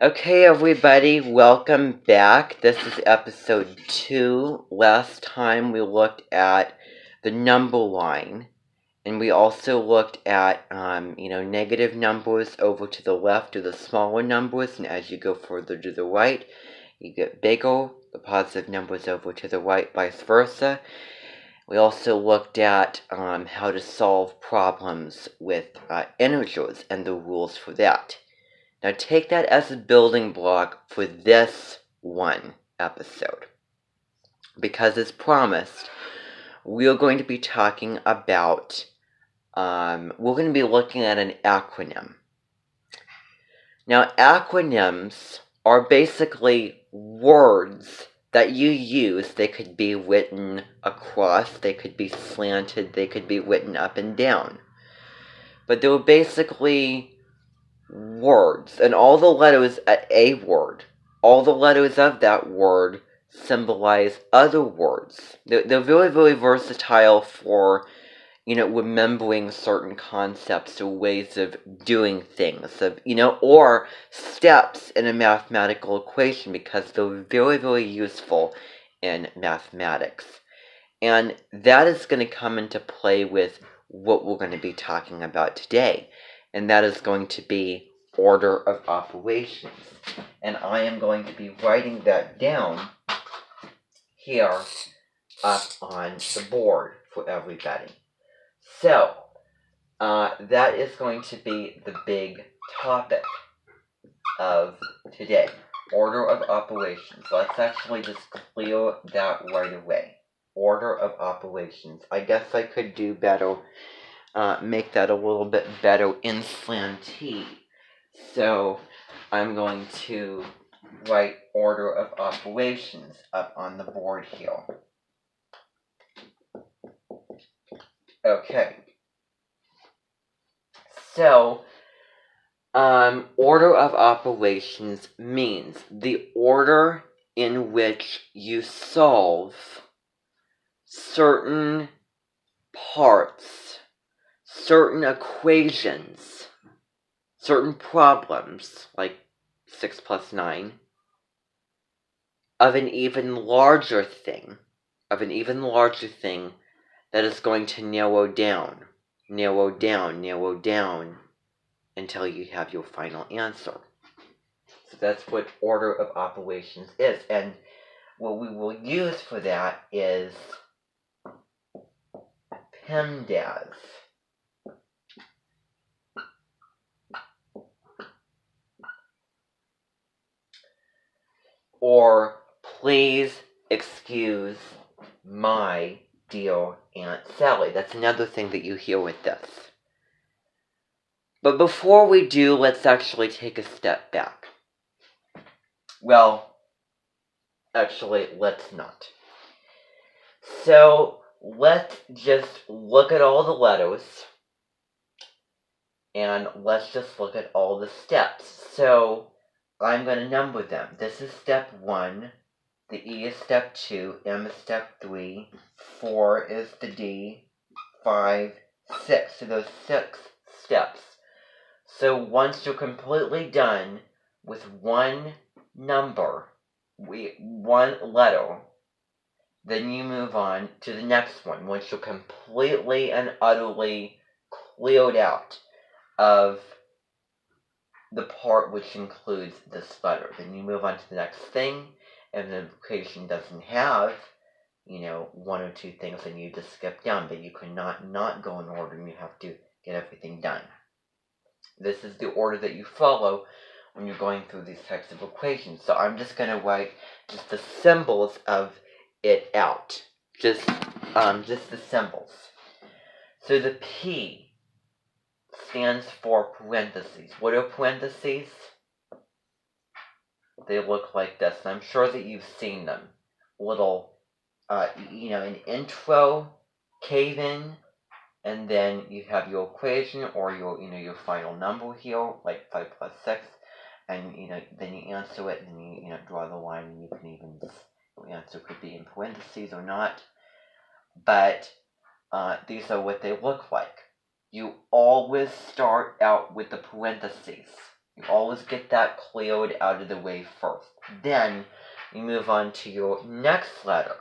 Okay, everybody, welcome back. This is episode 2. Last time we looked at the number line, and we also looked at, negative numbers over to the left are the smaller numbers, and as you go further to the right, you get bigger, the positive numbers over to the right, vice versa. We also looked at how to solve problems with integers and the rules for that. Now take that as a building block for this one episode. Because as promised, we are going to be talking about, we're going to be looking at an acronym. Now acronyms are basically words that you use. They could be written across, they could be slanted, they could be written up and down. But they're basically words, and all the letters at a word, all the letters of that word symbolize other words. They're very, very versatile for, remembering certain concepts or ways of doing things, or steps in a mathematical equation, because they're very, very useful in mathematics. And that is going to come into play with what we're going to be talking about today. And that is going to be order of operations. And I am going to be writing that down here up on the board for everybody. So, that is going to be the big topic of today. Order of operations. Let's actually just clear that right away. Order of operations. I guess I could do better, make that a little bit better in slantee. So I'm going to write order of operations up on the board here. Okay. So, order of operations means the order in which you solve certain parts, certain equations, certain problems, like 6 plus 9, of an even larger thing that is going to narrow down, until you have your final answer. So that's what order of operations is. And what we will use for that is PEMDAS. Or please excuse my dear Aunt Sally. That's another thing that you hear with this. But before we do, let's actually take a step back. Well, actually, let's not. So, let's just look at all the letters, and let's just look at all the steps. So, I'm going to number them. This is step 1, the E is step 2, M is step 3, 4 is the D, 5, 6. So those 6 steps. So once you're completely done with one number, one letter, then you move on to the next one. Once you're completely and utterly cleared out of the part which includes this letter, then you move on to the next thing. And the equation doesn't have, 1 or 2 things, and you just skip down. But you cannot not go in order, and you have to get everything done. This is the order that you follow when you're going through these types of equations. So I'm just going to write just the symbols of it out. Just the symbols. So the P stands for parentheses. What are parentheses? They look like this, and I'm sure that you've seen them. Little, an intro, cave-in, and then you have your equation, or your final number here, like 5 plus 6, and, then you answer it, and you draw the line, and you can even, your answer could be in parentheses or not, but these are what they look like. You always start out with the parentheses. You always get that cleared out of the way first. Then you move on to your next letter,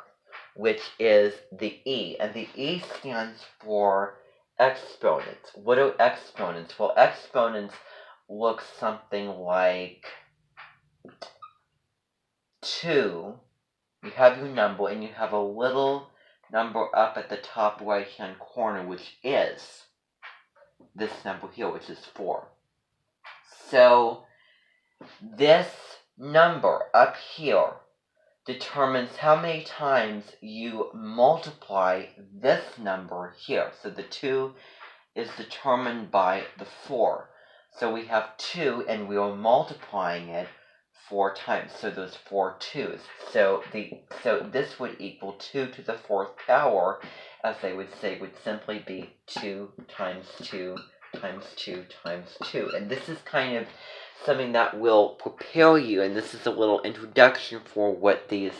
which is the E. And the E stands for exponents. What are exponents? Well, exponents look something like 2. You have your number, and you have a little number up at the top right-hand corner, which is this number here, which is 4. So this number up here determines how many times you multiply this number here. So the 2 is determined by the 4. So we have 2, and we are multiplying it 4 times. So there's 4 2s. So this would equal 2 to the 4th power, as they would say, would simply be 2 times 2 times 2 times 2. And this is kind of something that will prepare you, and this is a little introduction for what these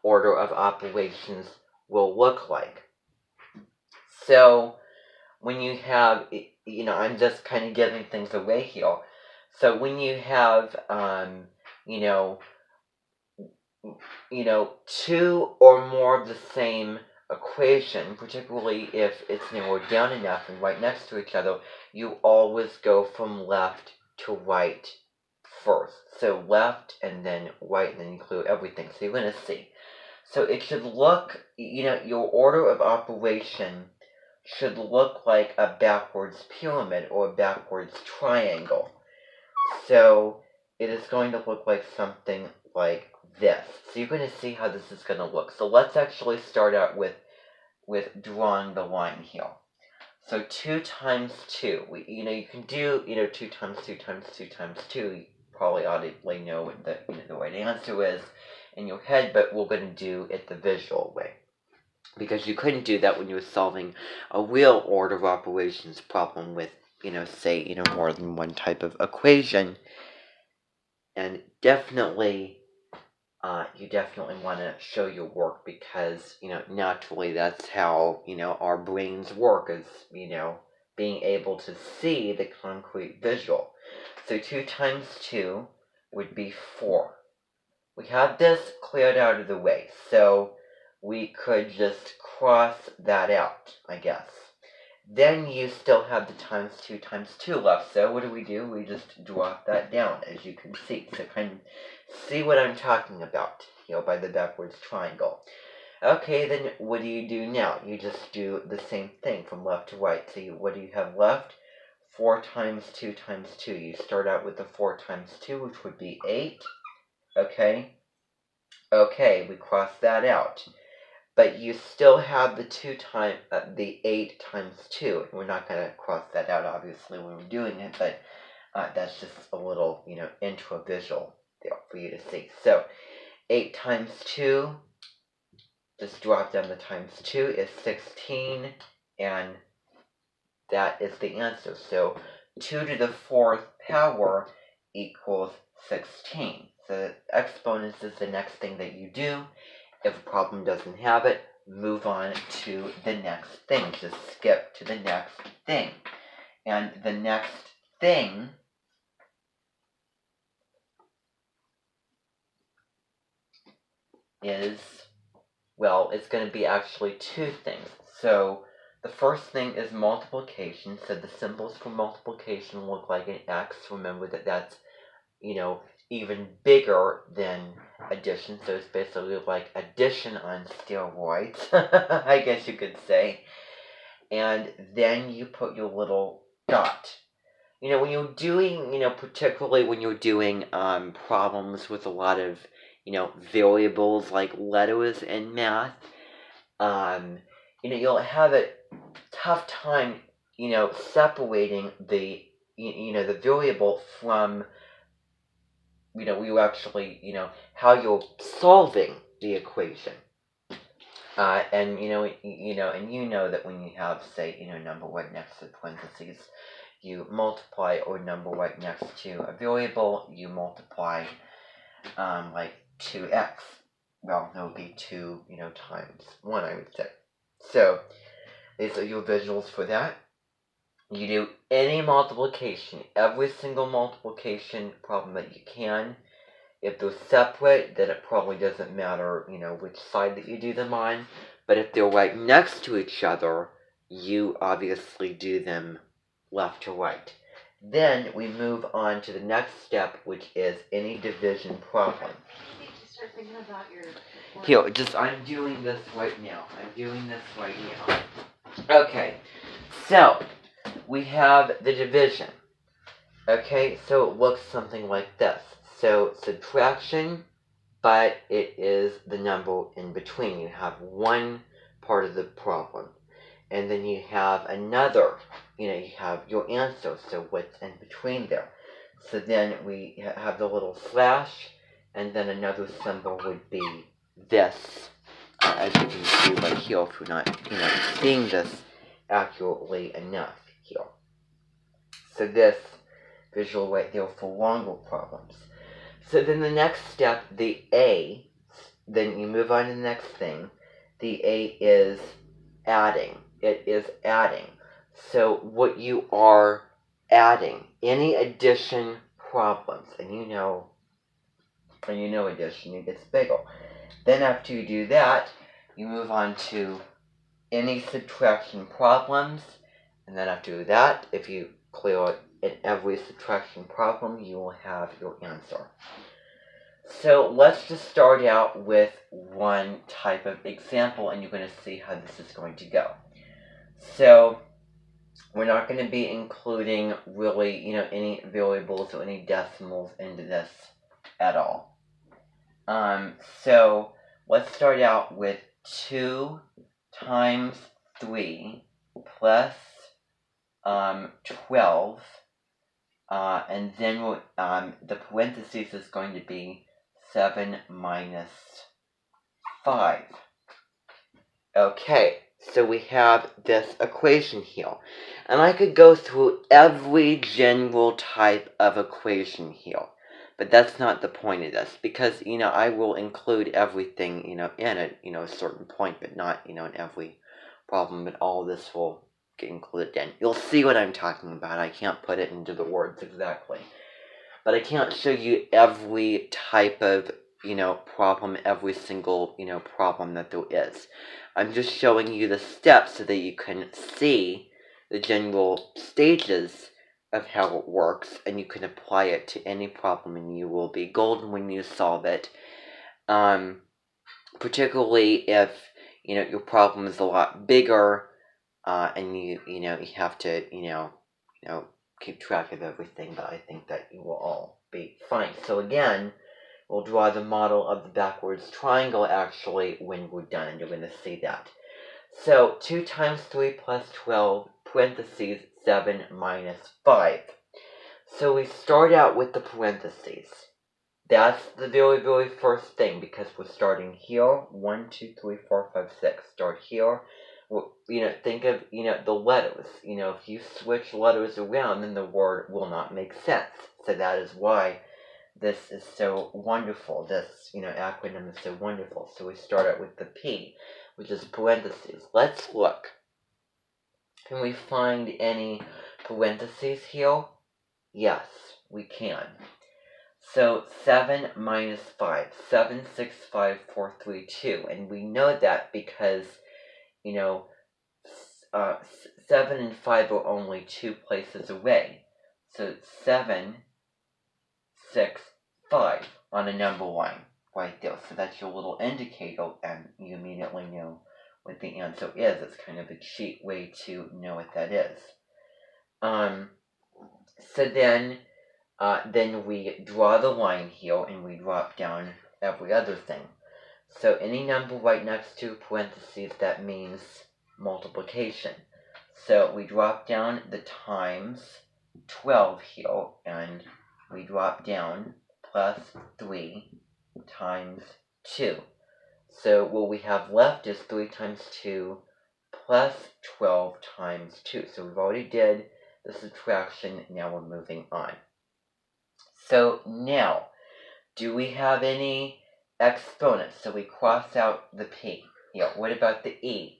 order of operations will look like. So when you have, I'm just kind of giving things away here. So when you have, 2 or more of the same equation, particularly if it's narrowed down enough and right next to each other, you always go from left to right first. So left and then right, and then you clear everything. So you're going to see. So it should look, your order of operation should look like a backwards pyramid or a backwards triangle. So it is going to look like something like this. So you're going to see how this is going to look. So let's actually start out with drawing the line here. So 2 times 2. You can do 2 times 2 times 2 times 2. You probably audibly know what the right answer is in your head, but we're going to do it the visual way, because you couldn't do that when you were solving a real order of operations problem with say more than one type of equation. And definitely you definitely want to show your work, because naturally that's how our brains work, is being able to see the concrete visual. So 2 times 2 would be 4. We have this cleared out of the way, so we could just cross that out, I guess. Then you still have the times 2 times 2 left, so what do? We just drop that down, as you can see. So kind of see what I'm talking about, by the backwards triangle. Okay, then what do you do now? You just do the same thing from left to right. So what do you have left? 4 times 2 times 2. You start out with the 4 times 2, which would be 8. Okay, we cross that out. But you still have the 8 times 2. We're not going to cross that out, obviously, when we're doing it, but that's just a little, intro visual there for you to see. So 8 times 2, just drop down the times 2, is 16, and that is the answer. So 2 to the 4th power equals 16. So exponents is the next thing that you do. If a problem doesn't have it, move on to the next thing. Just skip to the next thing. And the next thing is, it's going to be actually 2 things. So the first thing is multiplication. So the symbols for multiplication look like an X. Remember that that's, even bigger than addition. So it's basically like addition on steroids, I guess you could say. And then you put your little dot. When you're doing, particularly when you're doing problems with a lot of, variables like letters in math, you'll have a tough time, separating the, the variable from, you actually, how you're solving the equation. And that when you have, say, number right next to parentheses, you multiply, or number right next to a variable, you multiply, like 2x. Well, that would be 2, times 1, I would say. So these are your visuals for that. You do any multiplication, every single multiplication problem that you can. If they're separate, then it probably doesn't matter, which side that you do them on. But if they're right next to each other, you obviously do them left to right. Then we move on to the next step, which is any division problem. You need to start thinking about your work. Here, I'm doing this right now. Okay, so we have the division. Okay, so it looks something like this. So subtraction, but it is the number in between. You have one part of the problem, and then you have another. You have your answer, so what's in between there. So then we have the little slash, and then another symbol would be this, as you can see right here if you're not seeing this accurately enough here. So this visual right there for longer problems. So then the next step, the A, then you move on to the next thing. The A is adding. It is adding. So what you are adding, any addition problems, and you know addition, it gets bigger. Then after you do that, you move on to any subtraction problems, and then after that, if you clear it in every subtraction problem, you will have your answer. So let's just start out with one type of example, and you're going to see how this is going to go. So we're not going to be including really, any variables or any decimals into this at all. So let's start out with 2 times 3 plus 12, and then the parentheses is going to be 7 minus 5. Okay, so we have this equation here. And I could go through every general type of equation here. But that's not the point of this, because, I will include everything, in it, a certain point, but not, in every problem, but all of this will get included in. You'll see what I'm talking about. I can't put it into the words exactly. But I can't show you every type of, problem, every single, problem that there is. I'm just showing you the steps so that you can see the general stages of how it works, and you can apply it to any problem, and you will be golden when you solve it. Particularly if, your problem is a lot bigger, and you have to, keep track of everything, but I think that you will all be fine. So again, we'll draw the model of the backwards triangle actually when we're done, and you're going to see that. So 2 times 3 plus 12, parentheses, 7 minus 5. So we start out with the parentheses. That's the very, very first thing, because we're starting here. 1, 2, 3, 4, 5, 6. Start here. Well, think of, the letters. If you switch letters around, then the word will not make sense. So that is why this is so wonderful. This, acronym is so wonderful. So we start out with the P, which is parentheses. Let's look. Can we find any parentheses here? Yes, we can. So 7 minus 5. 7, 6, 5, 4, 3, 2. And we know that because, 7 and 5 are only 2 places away. So 7, 6, 5 on a number line right there. So that's your little indicator, and you immediately know what the answer is. It's kind of a cheat way to know what that is. So then we draw the line here, and we drop down every other thing. So any number right next to parentheses, that means multiplication. So we drop down the times 12 here, and we drop down plus 3 times 2. So what we have left is 3 times 2 plus 12 times 2. So we've already did the subtraction. Now we're moving on. So now, do we have any exponents? So we cross out the P. Here, what about the E?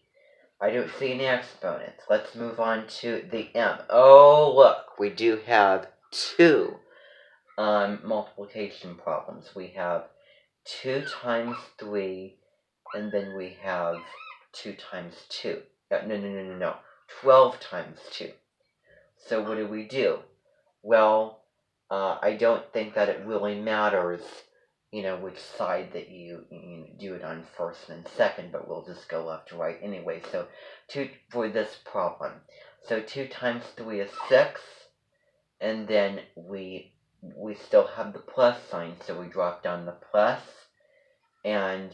I don't see any exponents. Let's move on to the m. Oh, look, we do have two multiplication problems. We have 2 times 3, and then we have 2 times 2. No. 12 times 2. So what do? Well, I don't think that it really matters, which side that you do it on first and second, but we'll just go left to right anyway. So 2 for this problem. So 2 times 3 is 6, and then we still have the plus sign, so we drop down the plus, and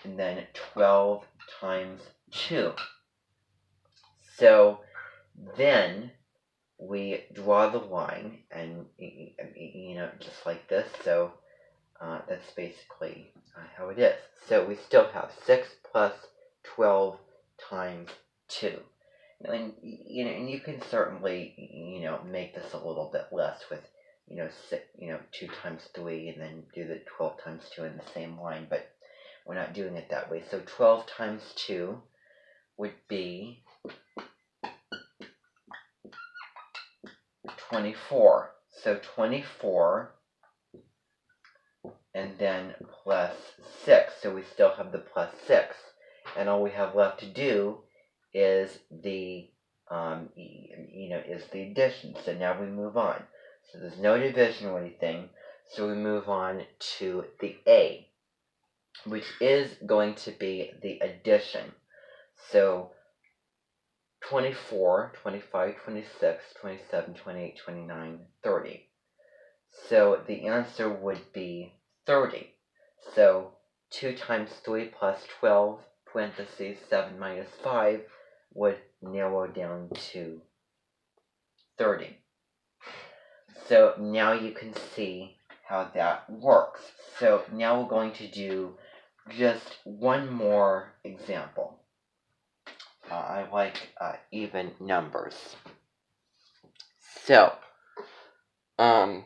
then 12 times 2. So then we draw the line, and just like this. So that's basically how it is. So we still have 6 plus 12 times 2. And you can certainly make this a little bit less with 2 times 3, and then do the 12 times 2 in the same line, but we're not doing it that way. So 12 times 2 would be 24. So 24, and then plus 6. So we still have the plus 6, and all we have left to do is the addition. So now we move on. So there's no division or anything. So we move on to the A, which is going to be the addition. So 24, 25, 26, 27, 28, 29, 30. So the answer would be 30. So 2 times 3 plus 12, parentheses, 7 minus 5, would narrow down to 30. So now you can see how that works. So now we're going to do just one more example. I like even numbers. So, now,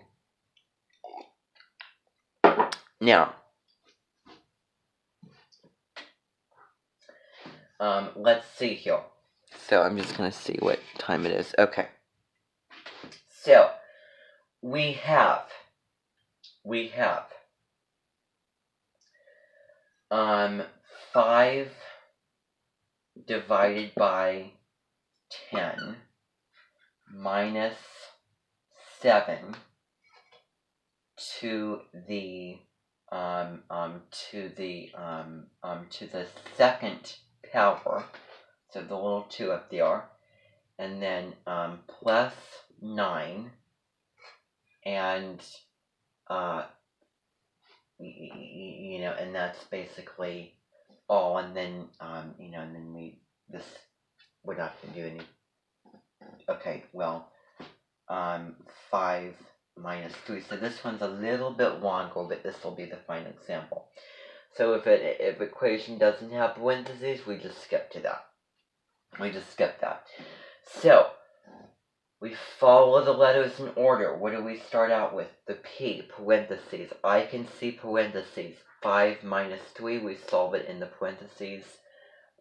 let's see here. So I'm just going to see what time it is. Okay. So, we have 5 divided by 10 minus 7 to the second power, so the little 2 up there, and then plus 9, and and that's basically all. And then and then we're not going to do any. Okay, well, 5 minus 3. So this one's a little bit longer, but this will be the final example. So if equation doesn't have parentheses, we just skip to that. So we follow the letters in order. What do we start out with? The P, parentheses. I can see parentheses. 5 minus 3, we solve it in the parentheses.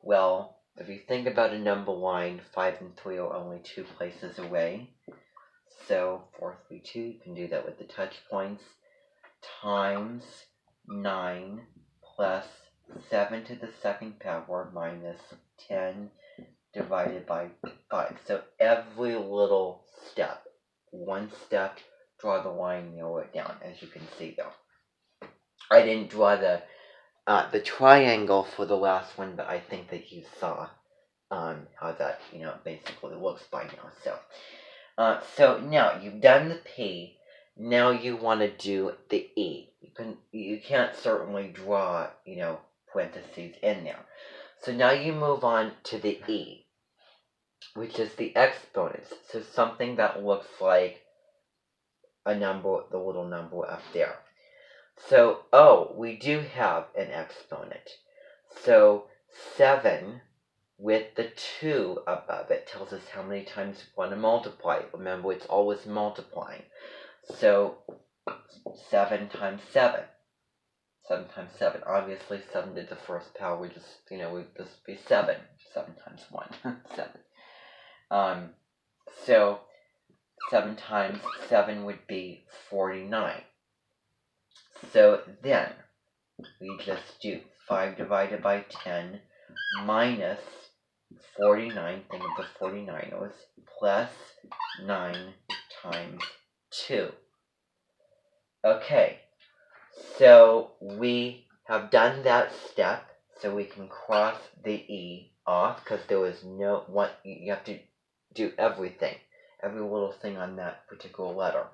Well, if you think about a number line, 5 and 3 are only 2 places away. So 4, 3, 2, you can do that with the touch points. Times 9 plus 7 to the second power minus 10 divided by 5. So every little step, one step, draw the line, narrow it down, as you can see there. I didn't draw the triangle for the last one, but I think that you saw how that basically looks by now. So now you've done the P. Now you want to do the E. You can't certainly draw parentheses in there. So now you move on to the E, which is the exponents. So something that looks like a number, the little number up there. So, we do have an exponent. So 7 with the 2 above it tells us how many times we want to multiply. Remember, it's always multiplying. So 7 times 7. 7 times 7. Obviously, 7 to the first power would just, would just be 7. 7 times 1. 7. So, 7 times 7 would be 49. So then, we just do 5 divided by 10 minus 49, think of the 49ers, plus 9 times 2. Okay, so we have done that step, so we can cross the E off, because there was no one, you have to do everything, every little thing on that particular letter.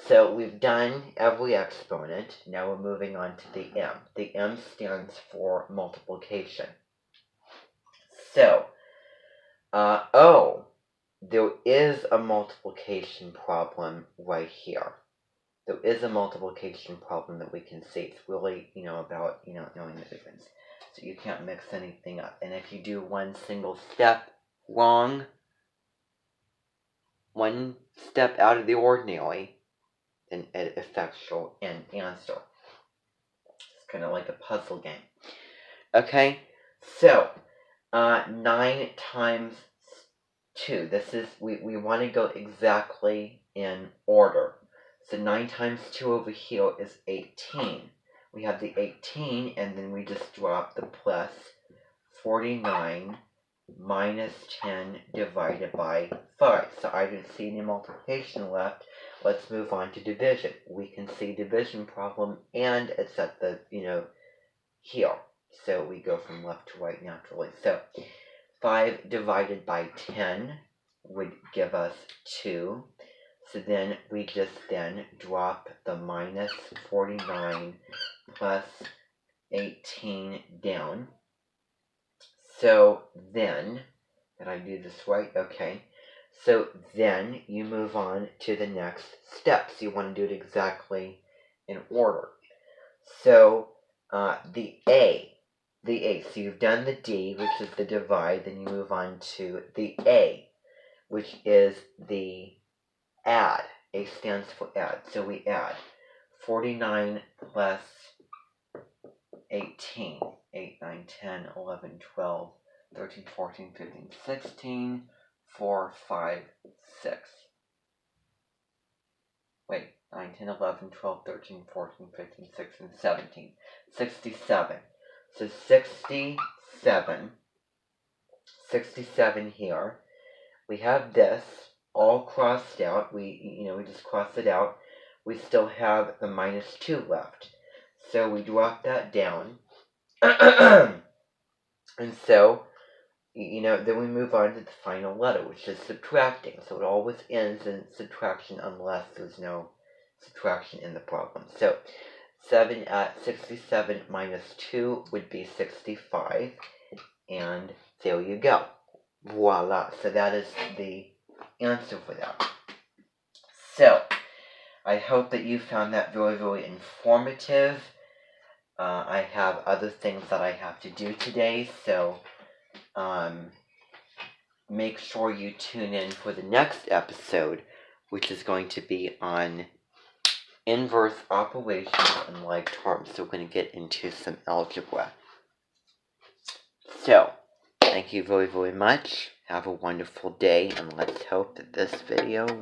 So we've done every exponent, now we're moving on to the M. The M stands for multiplication. So, there is a multiplication problem right here. There is a multiplication problem that we can see. It's really, about, knowing the difference. So you can't mix anything up. And if you do one single step wrong, one step out of the ordinary, then it affects your answer. It's kind of like a puzzle game. Okay, so 9 times 2. This is, we want to go exactly in order. So 9 times 2 over here is 18. We have the 18, and then we just drop the plus 49 minus 10 divided by 5. So I didn't see any multiplication left. Let's move on to division. We can see division problem, and it's at the, here. So we go from left to right naturally. So 5 divided by 10 would give us 2. So then we just drop the minus 49 plus 18 down. So then, did I do this right? Okay. So then you move on to the next step. So you want to do it exactly in order. So the A. So you've done the D, which is the divide. Then you move on to the A, which is the add. A stands for add. So we add 49 plus 18. 8, 9, 10, 11, 12, 13, 14, 15, 16, 4, 5, 6. Wait, 9, 10, 11, 12, 13, 14, 15, 16, 17. 67. So 67 here. We have this all crossed out. We just cross it out. We still have the minus 2 left. So we drop that down. And so, then we move on to the final letter, which is subtracting. So it always ends in subtraction unless there's no subtraction in the problem. So 67 minus 2 would be 65. And there you go. Voila. So that is the answer for that. So, I hope that you found that very, very informative. I have other things that I have to do today, so make sure you tune in for the next episode, which is going to be on inverse operations and like terms. So we're going to get into some algebra. So, thank you very, very much. Have a wonderful day, and let's hope that this video will